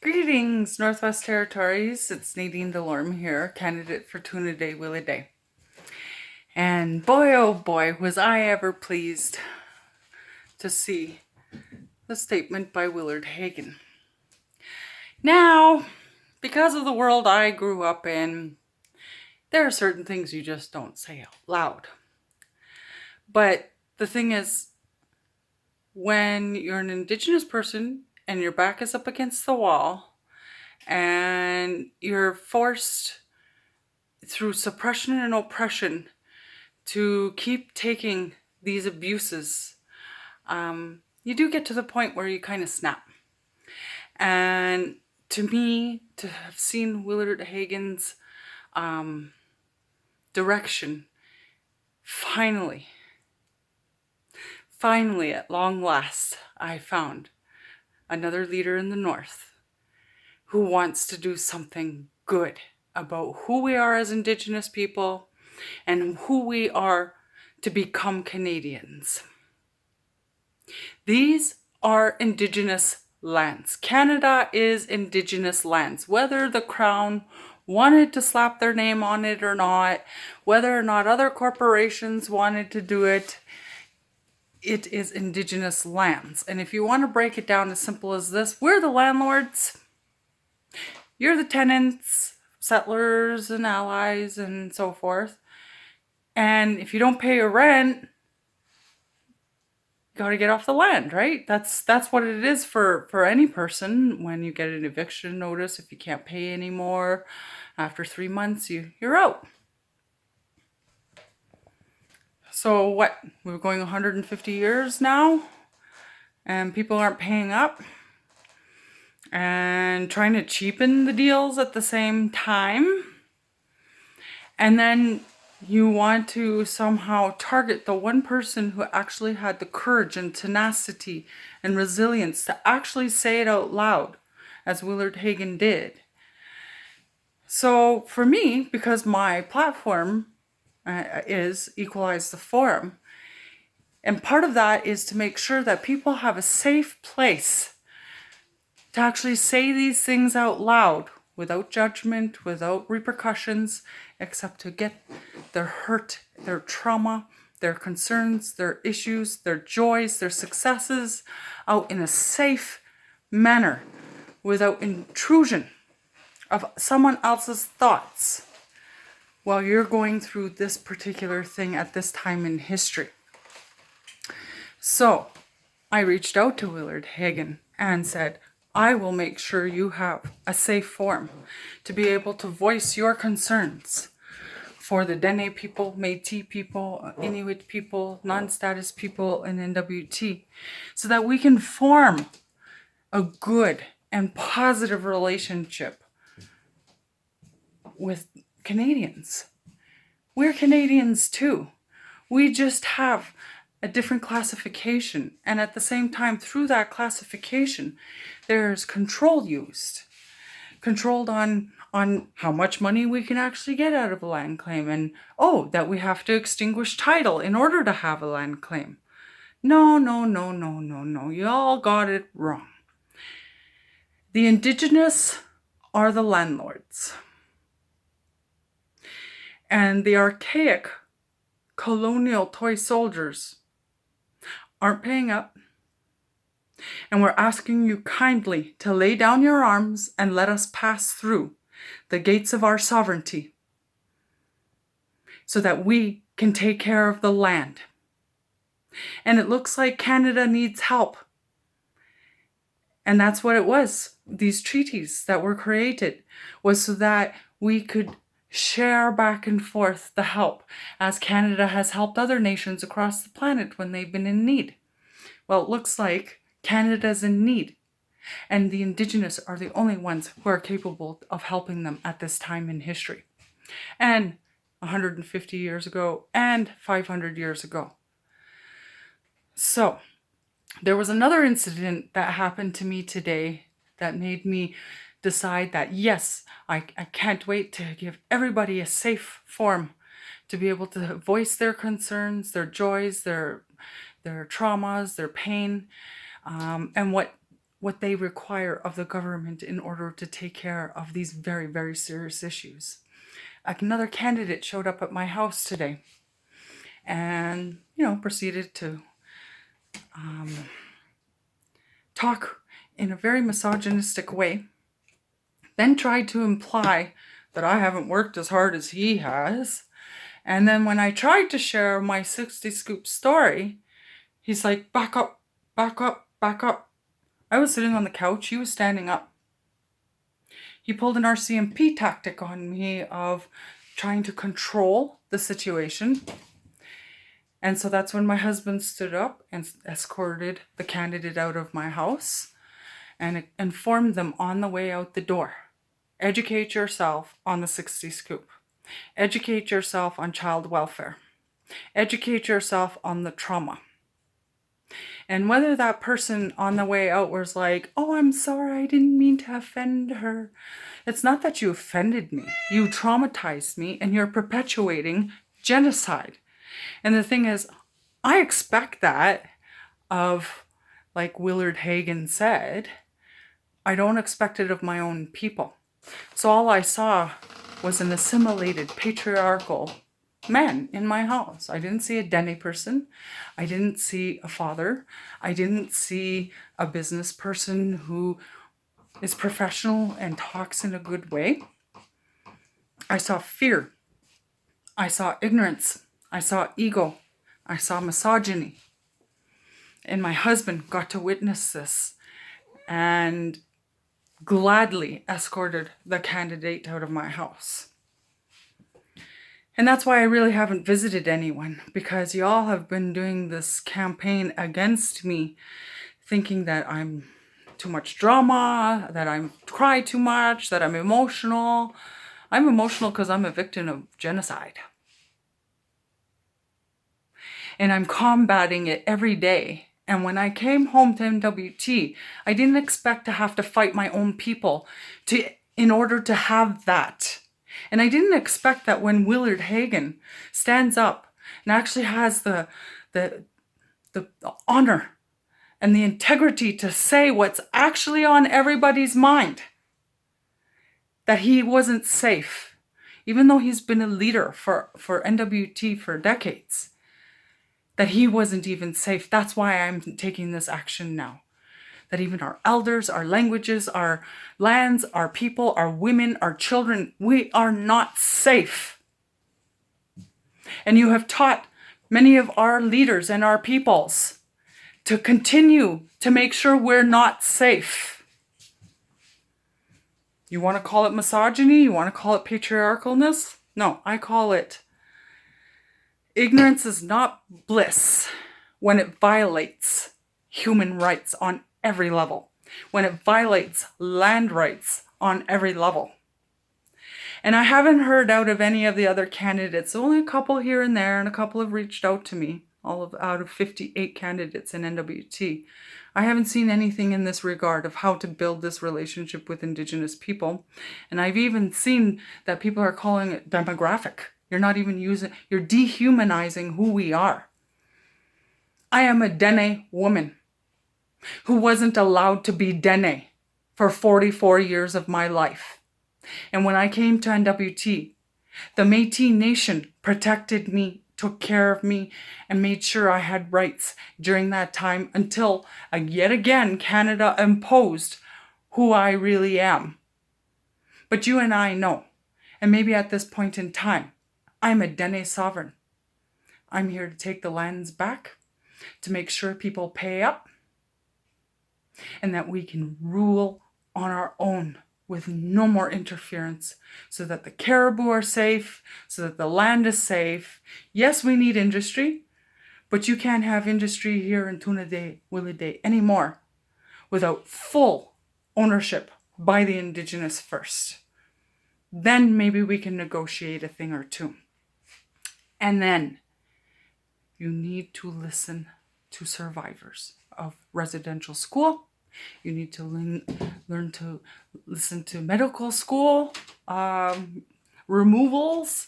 Greetings, Northwest Territories. It's Nadine Delorme here, candidate for Tu Nedhe-Wiilideh. And boy, oh boy, was I ever pleased to see the statement by Willard Hagen. Now, because of the world I grew up in, there are certain things you just don't say out loud. But the thing is, when you're an Indigenous person and your back is up against the wall and you're forced through suppression and oppression to keep taking these abuses, you do get to the point where you kind of snap. And to me, to have seen Willard Hagen's direction, finally, at long last, I found another leader in the North who wants to do something good about who we are as Indigenous people and who we are to become Canadians. These are Indigenous lands. Canada is Indigenous lands. Whether the Crown wanted to slap their name on it or not, whether or not other corporations wanted to do it, it is Indigenous lands. And if you want to break it down as simple as this, we're the landlords. You're the tenants, settlers and allies and so forth. And if you don't pay your rent, you got to get off the land, right? That's what it is for any person. When you get an eviction notice, if you can't pay anymore, after 3 months, you're out. So what? We're going 150 years now, and people aren't paying up and trying to cheapen the deals at the same time. And then you want to somehow target the one person who actually had the courage and tenacity and resilience to actually say it out loud, as Willard Hagen did. So for me, because my platform is Equalize the Forum, and part of that is to make sure that people have a safe place to actually say these things out loud without judgment, without repercussions, except to get their hurt, their trauma, their concerns, their issues, their joys, their successes out in a safe manner without intrusion of someone else's thoughts while you're going through this particular thing at this time in history. So I reached out to Willard Hagen and said, I will make sure you have a safe forum to be able to voice your concerns for the Dene people, Métis people, Inuit people, non-status people, and NWT, so that we can form a good and positive relationship with Canadians. We're Canadians too. We just have a different classification, and at the same time, through that classification, there's control used. Controlled on how much money we can actually get out of a land claim, and that we have to extinguish title in order to have a land claim. No, you all got it wrong. The Indigenous are the landlords. And the archaic colonial toy soldiers aren't paying up. And we're asking you kindly to lay down your arms and let us pass through the gates of our sovereignty so that we can take care of the land. And it looks like Canada needs help. And that's what it was. These treaties that were created was so that we could share back and forth the help, as Canada has helped other nations across the planet when they've been in need. Well, it looks like Canada's in need, and the Indigenous are the only ones who are capable of helping them at this time in history, and 150 years ago and 500 years ago. So there was another incident that happened to me today that made me decide that, yes, I can't wait to give everybody a safe forum to be able to voice their concerns, their joys, their traumas, their pain, and what what they require of the government in order to take care of these very, very serious issues. Another candidate showed up at my house today and, proceeded to talk in a very misogynistic way, then tried to imply that I haven't worked as hard as he has. And then when I tried to share my 60 scoop story, he's like, back up, back up, back up. I was sitting on the couch, he was standing up. He pulled an RCMP tactic on me of trying to control the situation. And so that's when my husband stood up and escorted the candidate out of my house and informed them on the way out the door. Educate yourself on the 60 scoop. Educate yourself on child welfare. Educate yourself on the trauma. And whether that person on the way out was like, oh, I'm sorry, I didn't mean to offend her. It's not that you offended me. You traumatized me and you're perpetuating genocide. And the thing is, I expect that of, like Willard Hagen said, I don't expect it of my own people. So all I saw was an assimilated patriarchal man in my house. I didn't see a Dene person. I didn't see a father. I didn't see a business person who is professional and talks in a good way. I saw fear. I saw ignorance. I saw ego. I saw misogyny. And my husband got to witness this and gladly escorted the candidate out of my house. And that's why I really haven't visited anyone, because y'all have been doing this campaign against me, thinking that I'm too much drama, that I cry too much, that I'm emotional. I'm emotional because I'm a victim of genocide. And I'm combating it every day. And when I came home to NWT, I didn't expect to have to fight my own people in order to have that. And I didn't expect that when Willard Hagen stands up and actually has the honor and the integrity to say what's actually on everybody's mind, that he wasn't safe, even though he's been a leader for NWT for decades, that he wasn't even safe. That's why I'm taking this action now. That even our elders, our languages, our lands, our people, our women, our children, we are not safe. And you have taught many of our leaders and our peoples to continue to make sure we're not safe. You want to call it misogyny? You want to call it patriarchalness? No, I call it ignorance is not bliss when it violates human rights on every level, when it violates land rights on every level. And I haven't heard out of any of the other candidates, only a couple here and there, and a couple have reached out to me, out of 58 candidates in NWT. I haven't seen anything in this regard of how to build this relationship with Indigenous people. And I've even seen that people are calling it demographic. You're dehumanizing who we are. I am a Dene woman who wasn't allowed to be Dene for 44 years of my life. And when I came to NWT, the Métis Nation protected me, took care of me, and made sure I had rights during that time until, yet again, Canada imposed who I really am. But you and I know, and maybe at this point in time, I'm a Dene sovereign. I'm here to take the lands back, to make sure people pay up, and that we can rule on our own with no more interference, so that the caribou are safe, so that the land is safe. Yes, we need industry, but you can't have industry here in Tu Nedhe-Wiilideh anymore without full ownership by the Indigenous first. Then maybe we can negotiate a thing or two. And then you need to listen to survivors of residential school. You need to learn to listen to medical school removals.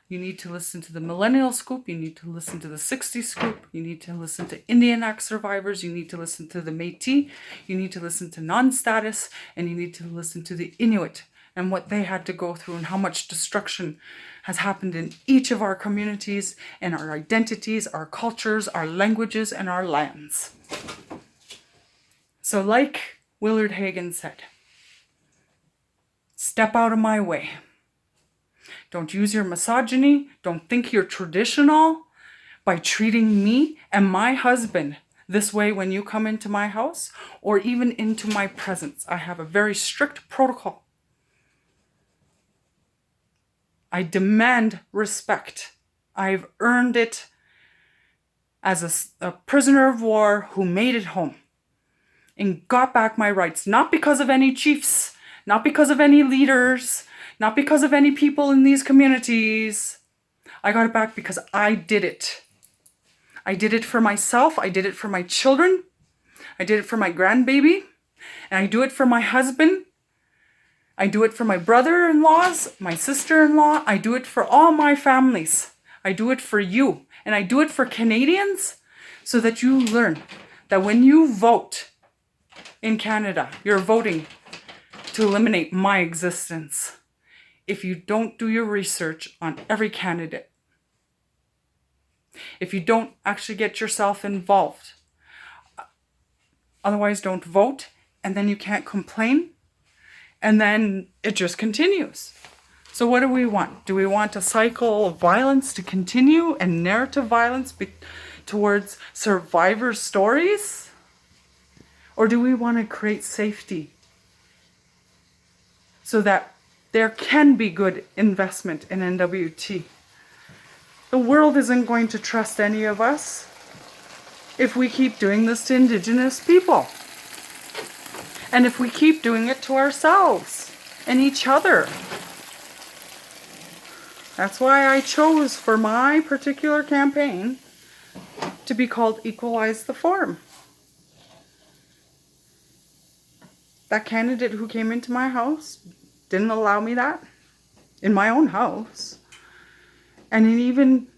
You need to listen to the Millennial Scoop. You need to listen to the 60 Scoop. You need to listen to Indian Act survivors. You need to listen to the Métis. You need to listen to non-status. And you need to listen to the Inuit and what they had to go through and how much destruction has happened in each of our communities and our identities, our cultures, our languages, and our lands. So like Willard Hagen said, step out of my way. Don't use your misogyny. Don't think you're traditional by treating me and my husband this way when you come into my house or even into my presence. I have a very strict protocol. I demand respect. I've earned it as a prisoner of war who made it home and got back my rights, not because of any chiefs, not because of any leaders, not because of any people in these communities. I got it back because I did it. I did it for myself. I did it for my children. I did it for my grandbaby. And I do it for my husband. I do it for my brother-in-laws, my sister-in-law. I do it for all my families. I do it for you. And I do it for Canadians so that you learn that when you vote in Canada, you're voting to eliminate my existence. If you don't do your research on every candidate, if you don't actually get yourself involved, otherwise don't vote, and then you can't complain, and then it just continues. So what do we want? Do we want a cycle of violence to continue and narrative violence towards survivor stories? Or do we want to create safety so that there can be good investment in NWT? The world isn't going to trust any of us if we keep doing this to Indigenous people. And if we keep doing it to ourselves and each other. That's why I chose for my particular campaign to be called Equalize the Forum. That candidate who came into my house didn't allow me that in my own house. And even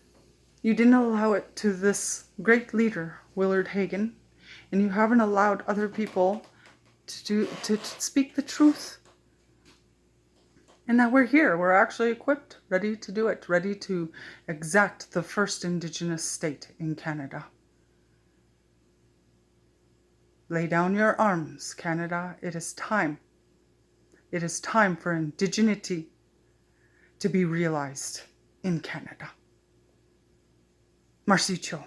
you didn't allow it to this great leader, Willard Hagen, and you haven't allowed other people to speak the truth. And now we're here. We're actually equipped, ready to do it, ready to exact the first Indigenous state in Canada. Lay down your arms, Canada. It is time. It is time for indigeneity to be realized in Canada. Marcy Cho.